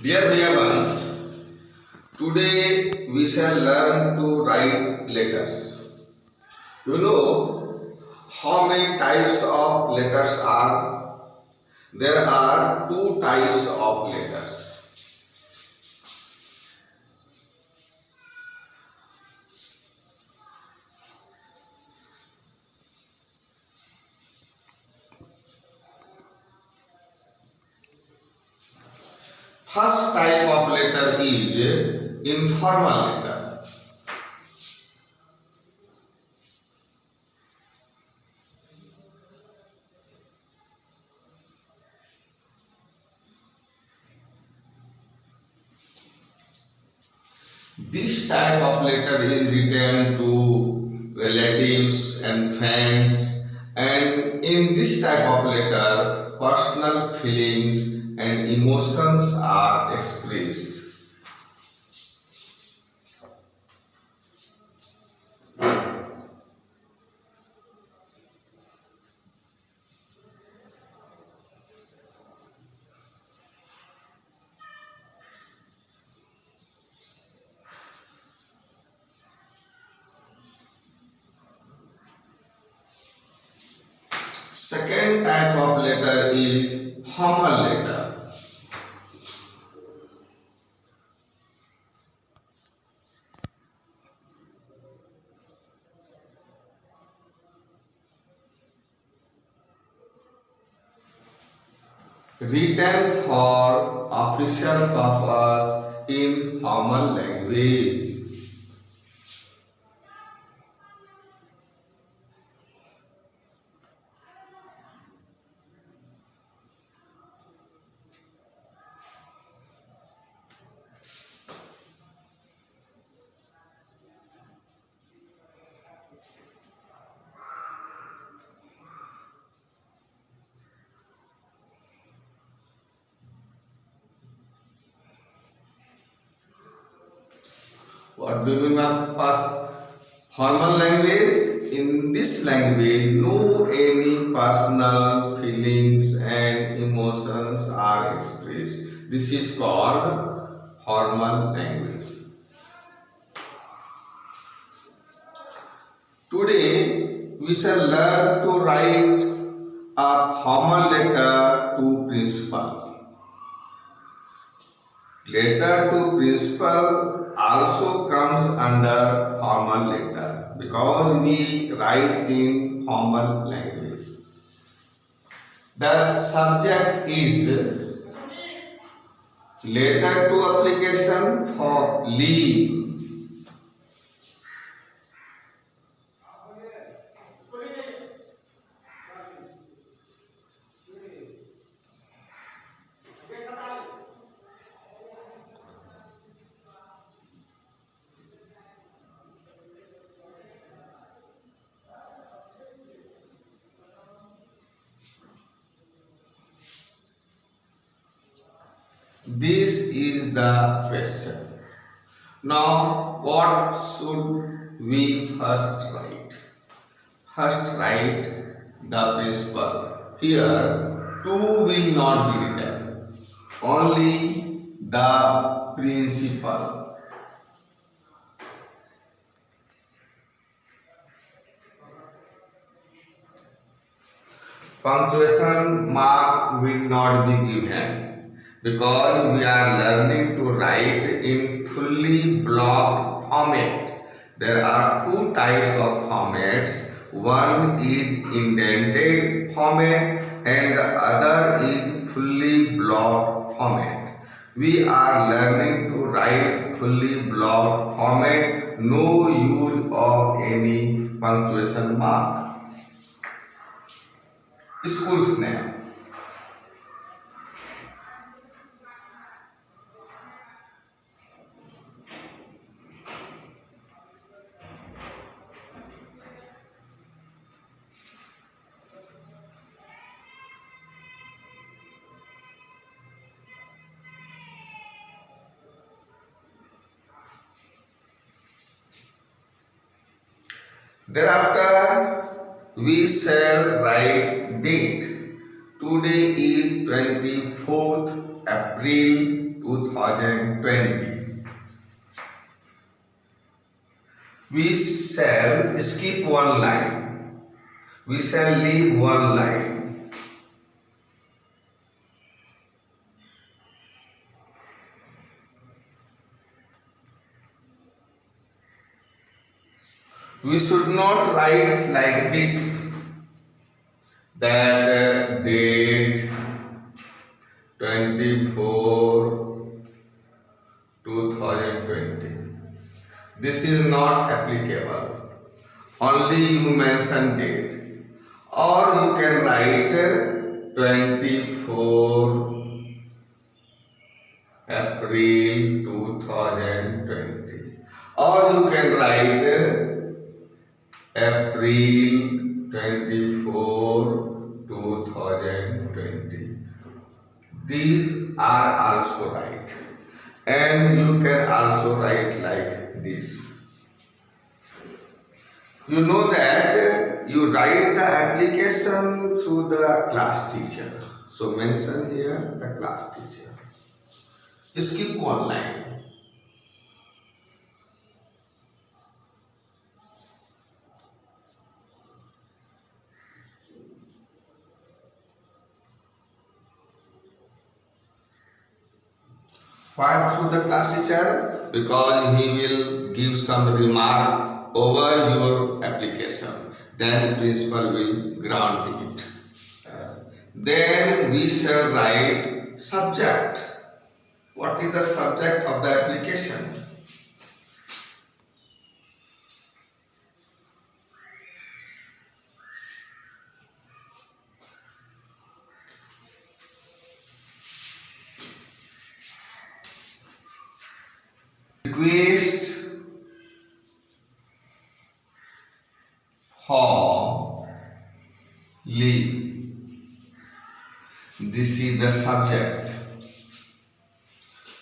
Dear Bhaiya, today we shall learn to write letters. You know how many types of letters are? There are two types of letters. First type of letter is informal letter. This type of letter is written to relatives and friends, and in this type of letter, personal feelings and emotions are expressed. Second type of letter is formal letter. Written for official purpose in formal language. What do you mean by past formal language? In this language, no any personal feelings and emotions are expressed. This is called formal language. Today, we shall learn to write a formal letter to principal. Letter to principal also comes under formal letter because we write in formal language. The subject is letter to application for leave. This is the question. Now, what should we first write? First, write the principal. Here, two will not be written. Only the principal. Punctuation mark will not be given because we are learning to write in fully blocked format. There are two types of formats. One is indented format and the other is fully blocked format. We are learning to write fully blocked format, no use of any punctuation mark. School's name. Thereafter, we shall write date. Today is 24th April 2020. We shall skip one line. We shall leave one line. We should not write like this, that date 24 2020. This is not applicable. Only you mention date, or you can write 24 April 2020, or you can write April 24 2020. These are also right, and you can also write like this. You know that you write the application through the class teacher. So mention here the class teacher. Skip one line. Why through the class teacher? Because he will give some remark over your application. Then principal will grant it. Then we shall write subject. What is the subject of the application? Request for leave. This is the subject.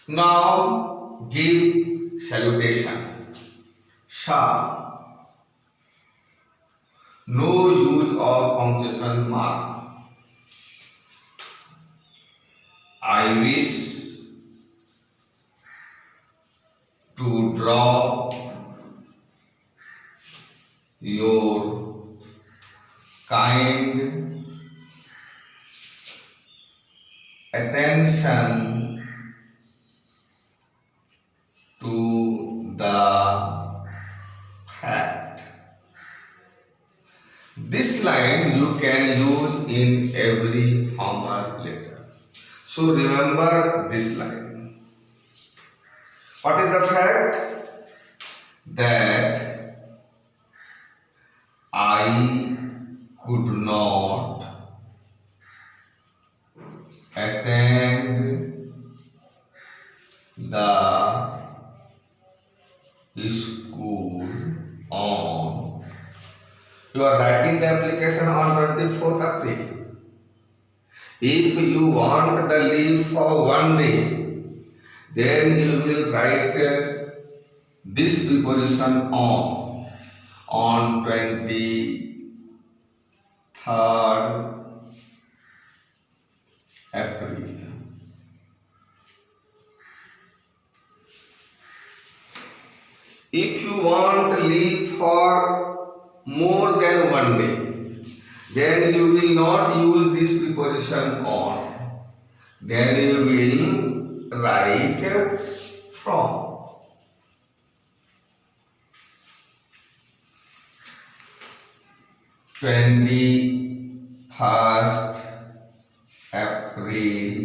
Now give salutation. Sha. No use of punctuation mark. I wish to draw your kind attention to the fact. This line you can use in every formal letter. So remember this line. What is the fact? That I could not attend the school on. You are writing the application on 24th April. If you want the leave for one day, then you will write this preposition on 23rd April. If you want leave for more than one day, then you will not use this preposition on. Then you will write from. "21st April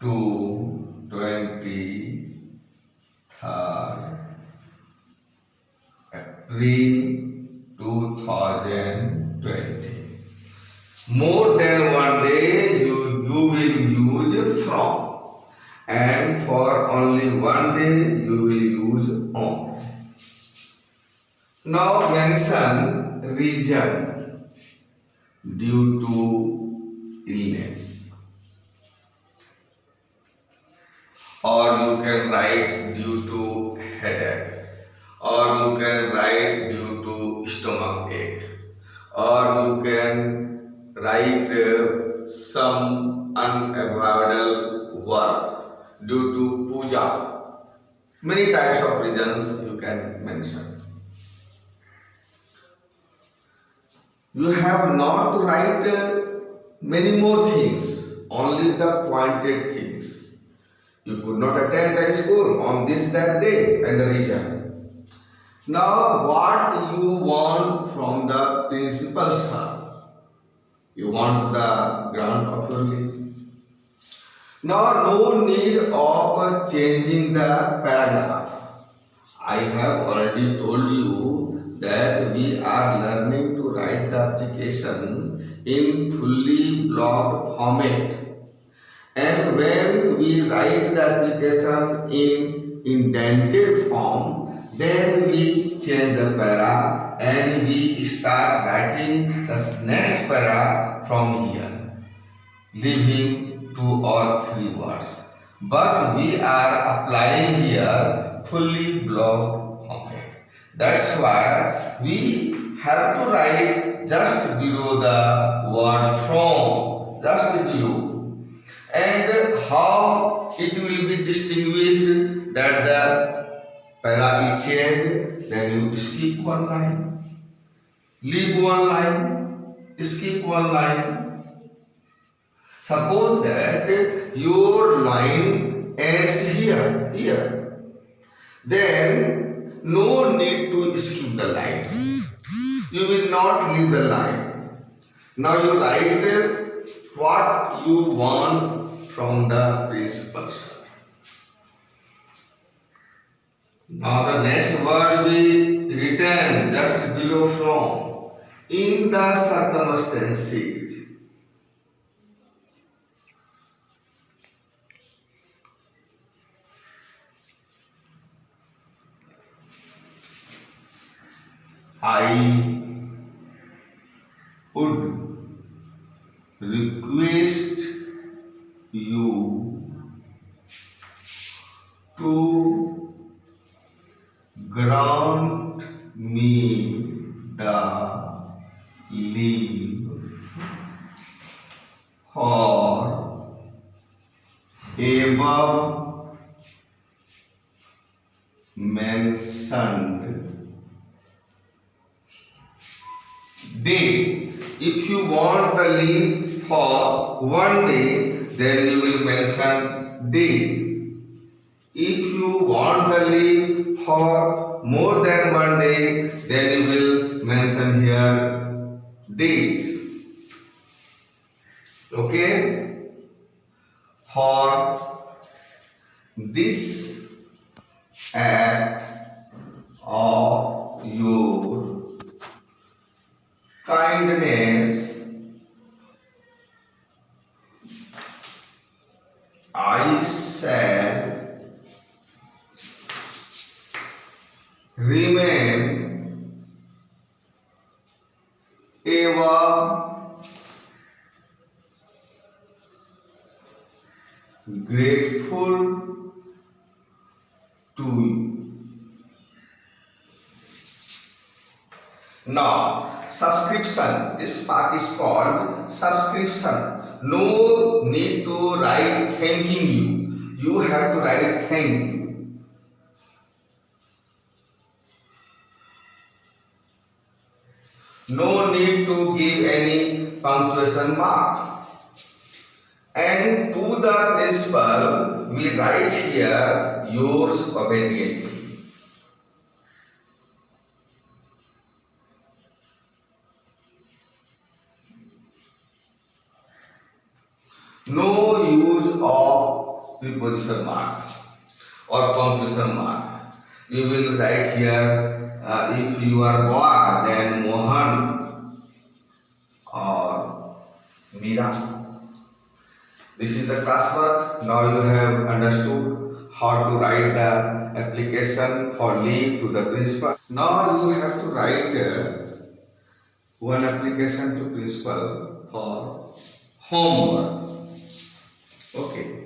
to 23rd April 2020. More than one day you will use from, and for only one day you will use on. Now mention reason due to illness, or you can write due to headache, or you can write due to stomach ache, or you can write some unavoidable work due to puja. Many types of reasons you can mention. You have not to write many more things, only the pointed things. You could not attend a school on this that day and the reason. Now what you want from the principal sir? You want the grant of your leave. Now no need of changing the paragraph. I have already told you that we are learning to write the application in fully blocked format. And when we write the application in indented form, then we change the para and we start writing the next para from here, leaving 2 or 3 words. But we are applying here fully blocked format. That's why we have to write just below the word from, just below. And how it will be distinguished that the para is changed, then you skip one line, leave one line, skip one line. Suppose that your line ends here, then no need to skip the line. You will not leave the line. Now you write what you want from the principal sir. Now the next word be written just below from. In the circumstances. I would request you to grant me the leave for above mentioned day. If you want the leave for one day, then you will mention day. If you want the leave for more than one day, then you will mention here days. Okay? For this act of your kindness, I shall remain ever grateful to you. Now, subscription. This part is called subscription. No need to write thanking you. You have to write thank you. No need to give any punctuation mark. And to the principal, we write here yours obediently. No use of preposition mark or punctuation mark. You will write here if you are boy, then Mohan or Meera. This is the classwork. Now you have understood how to write the application for leave to the principal. Now you have to write one application to principal for homework. Okay.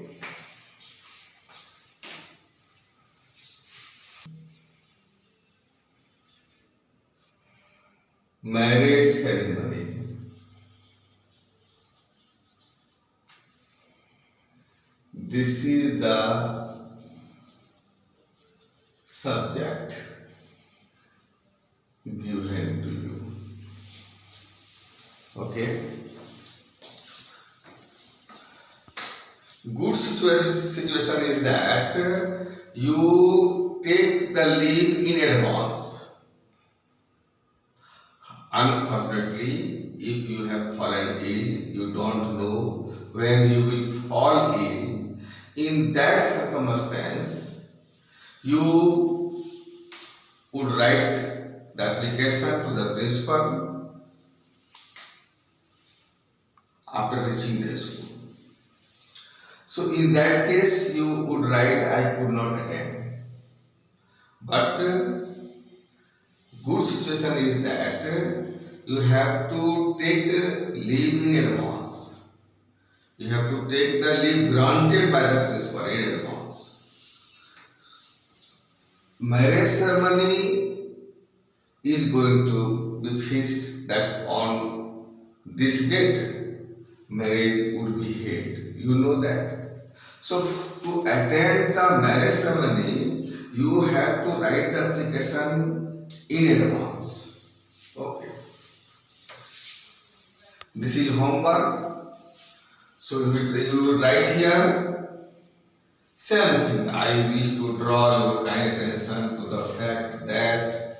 Marriage ceremony. this is the subject given to you. Okay. Good situation is that you take the leave in advance. Unfortunately, if you have fallen ill, you don't know when you will fall ill. In that circumstance, you would write the application to the principal after reaching the school. So in that case, you would write, I could not attend. But good situation is that you have to take leave in advance. You have to take the leave granted by the principal in advance. Marriage ceremony is going to be fixed that on this date marriage would be held. You know that. So to attend the marriage ceremony, you have to write the application in advance. Okay. This is homework. So you will write here same thing. I wish to draw your kind attention to the fact that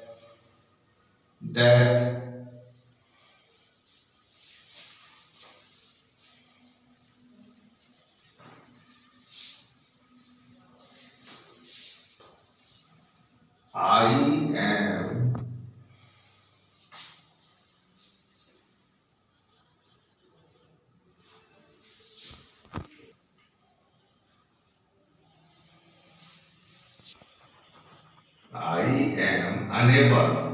I am unable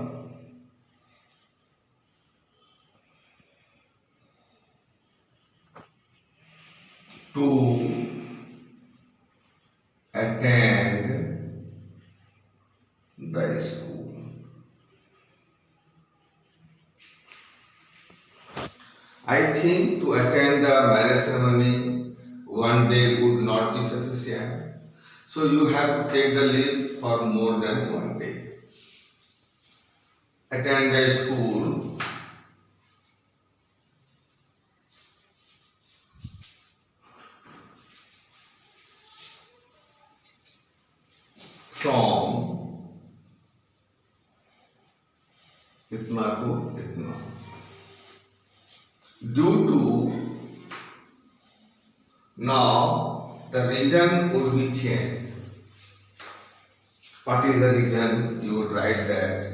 to attend the school. I think to attend the marriage ceremony one day would not be sufficient. So you have to take the leave for more than one day. Attend the school from itna to itna. Due to now the reason would be changed. What is the reason? You would write that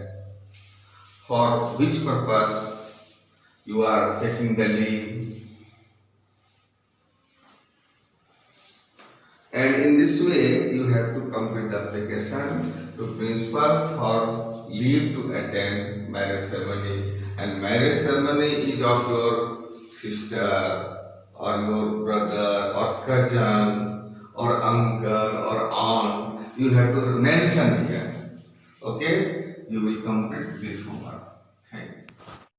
for which purpose you are taking the leave. And in this way you have to complete the application to principal for leave to attend marriage ceremony. And marriage ceremony is of your sister or your brother or cousin or uncle or aunt. You have to mention here.